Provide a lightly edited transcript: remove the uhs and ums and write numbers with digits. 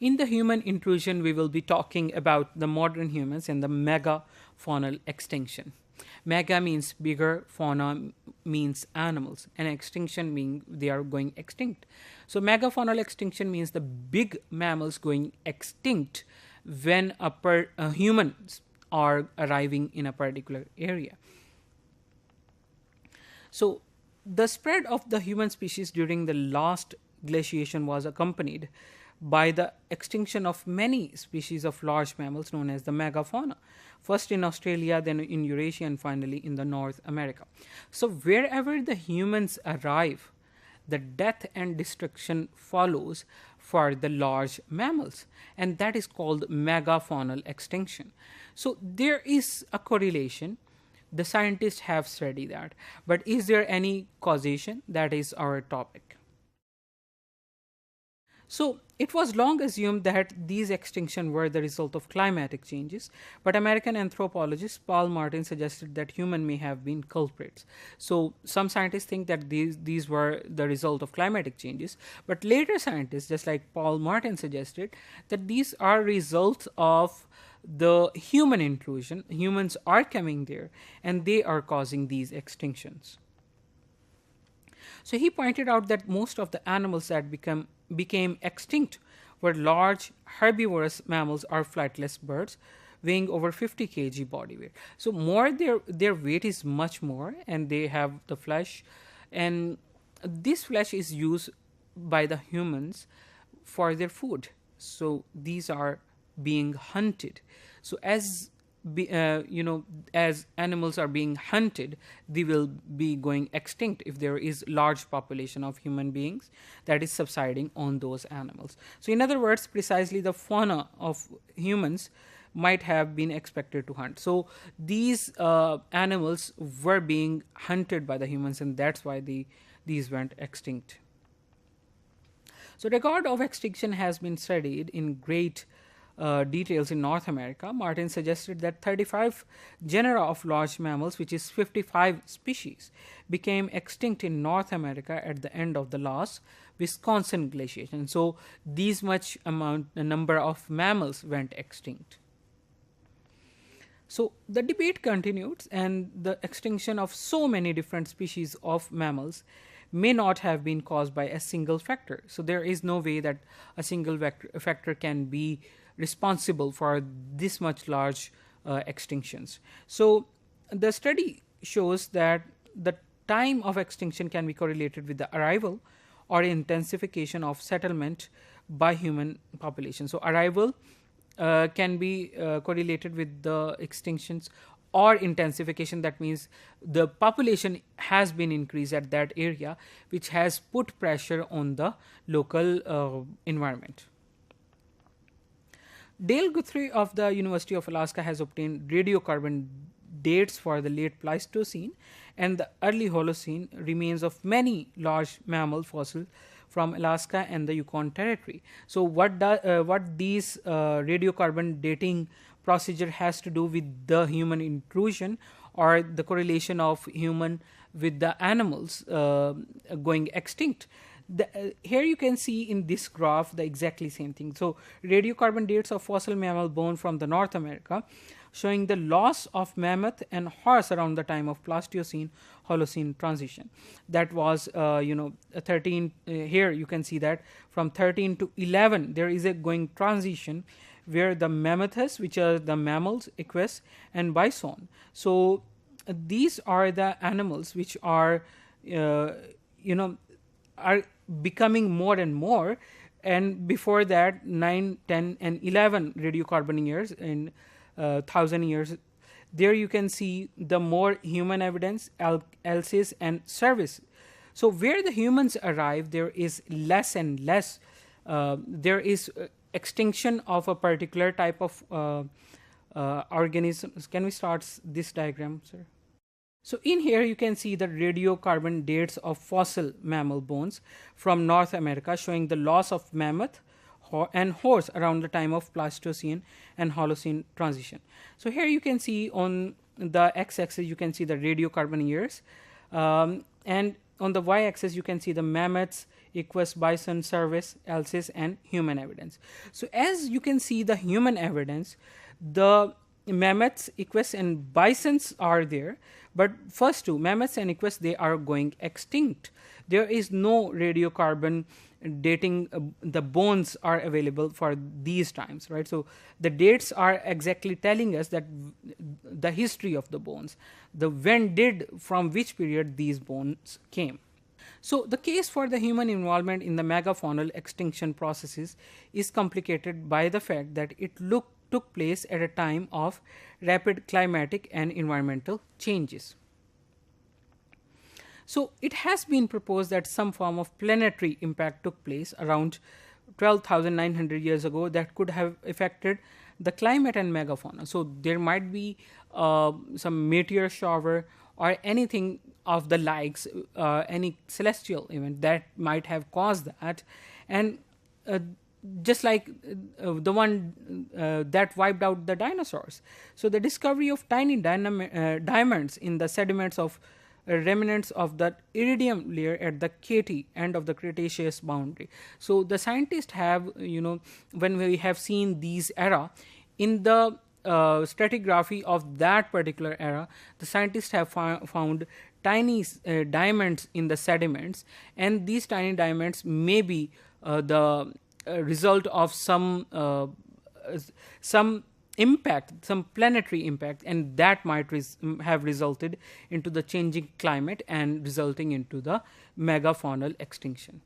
In the human intrusion, we will be talking about the modern humans and the megafaunal extinction. Mega means bigger, fauna means animals, and extinction means they are going extinct. So, megafaunal extinction means the big mammals going extinct when humans are arriving in a particular area. So, the spread of the human species during the last glaciation was accompanied by the extinction of many species of large mammals known as the megafauna, first in Australia, then in Eurasia, and finally in the North America. So, wherever the humans arrive, the death and destruction follows for the large mammals, and that is called megafaunal extinction. So, there is a correlation. The scientists have studied that, but is there any causation? That is our topic. So, it was long assumed that these extinctions were the result of climatic changes, but American anthropologist Paul Martin suggested that humans may have been culprits. So, some scientists think that these were the result of climatic changes, but later scientists, just like Paul Martin suggested, that these are results of the human intrusion. Humans are coming there and they are causing these extinctions. So he pointed out that most of the animals that became extinct were large herbivorous mammals or flightless birds weighing over 50 kg body weight. So more their weight is much more, and they have the flesh, and this flesh is used by the humans for their food. So these are being hunted. So as animals are being hunted, they will be going extinct if there is large population of human beings that is subsiding on those animals. So in other words, precisely the fauna of humans might have been expected to hunt. So these animals were being hunted by the humans, and that's why these went extinct. So record of extinction has been studied in great details in North America. Martin suggested that 35 genera of large mammals, which is 55 species, became extinct in North America at the end of the last Wisconsin glaciation. So these much number of mammals went extinct. So the debate continued, and the extinction of so many different species of mammals may not have been caused by a single factor. So there is no way that a single factor can be responsible for this much large extinctions. So the study shows that the time of extinction can be correlated with the arrival or intensification of settlement by human population. So arrival can be correlated with the extinctions or intensification. That means the population has been increased at that area, which has put pressure on the local environment. Dale Guthrie of the University of Alaska has obtained radiocarbon dates for the late Pleistocene and the early Holocene remains of many large mammal fossils from Alaska and the Yukon Territory. So, what these radiocarbon dating procedure has to do with the human intrusion or the correlation of human with the animals going extinct? Here you can see in this graph the exactly same thing. So radiocarbon dates of fossil mammal bone from the North America showing the loss of mammoth and horse around the time of Pleistocene Holocene transition. That was 13 here you can see that from 13 to 11 there is a going transition where the mammoths, which are the mammals, equus and bison. So these are the animals which are are becoming more and more, and before that 9, 10 and 11 radiocarbon years in 1000 years, there you can see the more human evidence, else's and service. So where the humans arrive, there is less and less there is extinction of a particular type of organisms. Can we start this diagram, sir? So in here you can see the radiocarbon dates of fossil mammal bones from North America showing the loss of mammoth and horse around the time of Pleistocene and Holocene transition. So here you can see on the x-axis you can see the radiocarbon years, and on the y-axis you can see the mammoths, equus, bison, cervus, elsis, and human evidence. So as you can see the human evidence, the mammoths, equus, and bisons are there, but first two, mammoths and equus, they are going extinct. There is no radiocarbon dating, the bones are available for these times, right? So the dates are exactly telling us that the history of the bones, the when did, from which period these bones came. So the case for the human involvement in the megafaunal extinction processes is complicated by the fact that it took place at a time of rapid climatic and environmental changes. So it has been proposed that some form of planetary impact took place around 12,900 years ago that could have affected the climate and megafauna. So there might be some meteor shower or anything of the likes, any celestial event that might have caused that, and just like the one that wiped out the dinosaurs. So the discovery of tiny diamonds in the sediments of remnants of the iridium layer at the KT end of the Cretaceous boundary. So the scientists have, when we have seen these era in the stratigraphy of that particular era, the scientists have found tiny diamonds in the sediments, and these tiny diamonds may be the result of some impact, some planetary impact, and that might have resulted into the changing climate and resulting into the megafaunal extinction.